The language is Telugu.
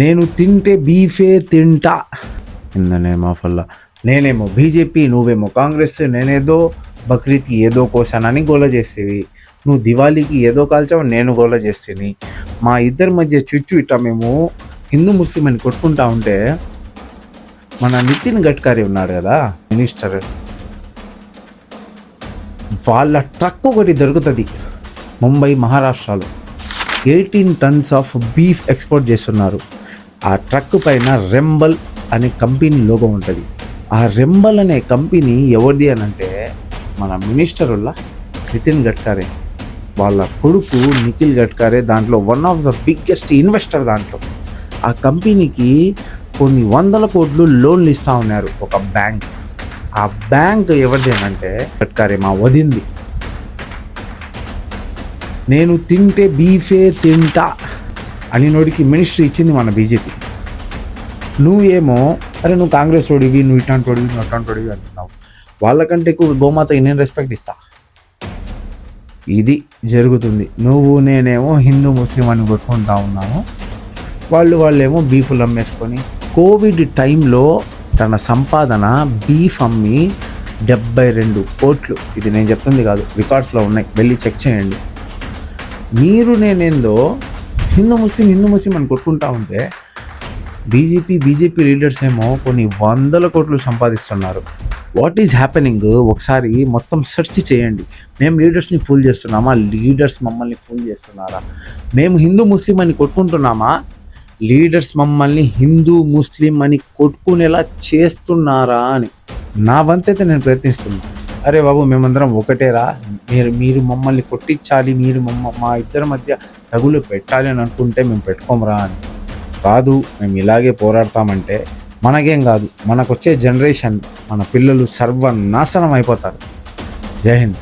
నేను తింటే బీఫే తింటా ఇన్ ద నేమ్ ఆఫ్ అల్లా. నేనేమో బీజేపీ, నువ్వేమో కాంగ్రెస్. నేనేదో బక్రీద్కి ఏదో కోసానని గోల చేసేవి, నువ్వు దివాళీకి ఏదో కాల్చావు, నేను గోల చేస్తేని. మా ఇద్దరి మధ్య చుచ్చు ఇట్లా మేము హిందూ ముస్లిం అని కొట్టుకుంటా ఉంటే మన నితిన్ గడ్కరీ ఉన్నాడు కదా మినిస్టర్, వాళ్ళ ట్రక్ ఒకటి దొరుకుతుంది ముంబై మహారాష్ట్రలో. 18 tons ఆఫ్ బీఫ్ ఎక్స్పోర్ట్ చేస్తున్నారు. ఆ ట్రక్ పైన రెంబల్ అనే కంపెనీ లోగో ఉంటుంది. ఆ రెంబల్ అనే కంపెనీ ఎవరిది అని అంటే మన మినిస్టర్ వల్ల నితిన్ గడ్కరీ వాళ్ళ కొడుకు నిఖిల్ గడ్కరీ దాంట్లో one of the biggest investor. దాంట్లో ఆ కంపెనీకి కొన్ని 100 కోట్లు లోన్లు ఇస్తూ ఉన్నారు ఒక బ్యాంక్. ఆ బ్యాంక్ ఎవరిది అని అంటే గడ్కరీ మా వదింది. నేను తింటే బీఫే తింటా అని నోడికి మినిస్ట్రీ ఇచ్చింది మన బీజేపీ. నువ్వేమో అరే నువ్వు కాంగ్రెస్ ఓడివి, నువ్వు ఇట్లాంటి ఓడివి, నువ్వు అట్లాంటి ఓడివి అంటున్నావు. వాళ్ళకంటే ఎక్కువ గోమాతకి నేను రెస్పెక్ట్ ఇస్తా. ఇది జరుగుతుంది. నువ్వు నేనేమో హిందూ ముస్లిం అని కొట్టుకుంటా ఉన్నాము, వాళ్ళేమో బీఫ్లు అమ్మేసుకొని. కోవిడ్ టైంలో తన సంపాదన బీఫ్ అమ్మి 72 కోట్లు. ఇది నేను చెప్తుంది కాదు, రికార్డ్స్లో ఉన్నాయి, వెళ్ళి చెక్ చేయండి. మీరు నేనేందో హిందూ ముస్లిం అని కొట్టుకుంటా ఉంటే బీజేపీ లీడర్స్ ఏమో కొన్ని 100 కోట్లు సంపాదిస్తున్నారు. What is happening? ఒకసారి మొత్తం సెర్చ్ చేయండి. మేము లీడర్స్ని ఫూల్ చేస్తున్నామా, లీడర్స్ మమ్మల్ని ఫూల్ చేస్తున్నారా? మేము హిందూ ముస్లిం అని కొట్టుకుంటున్నామా, లీడర్స్ మమ్మల్ని హిందూ ముస్లిం అని కొట్టుకునేలా చేస్తున్నారా అని నా వంతైతే నేను ప్రయత్నిస్తున్నాను. అరే బాబు, మేమందరం ఒకటేరా, మీరు మమ్మల్ని కొట్టించాలి, మీరు మా ఇద్దరి మధ్య తగులు పెట్టాలి అని అనుకుంటే మేము పెట్టుకోమరా అని కాదు. మేము ఇలాగే పోరాడతామంటే మనకేం కాదు, మనకొచ్చే జనరేషన్, మన పిల్లలు సర్వనాశనం అయిపోతారు. జై హింద్.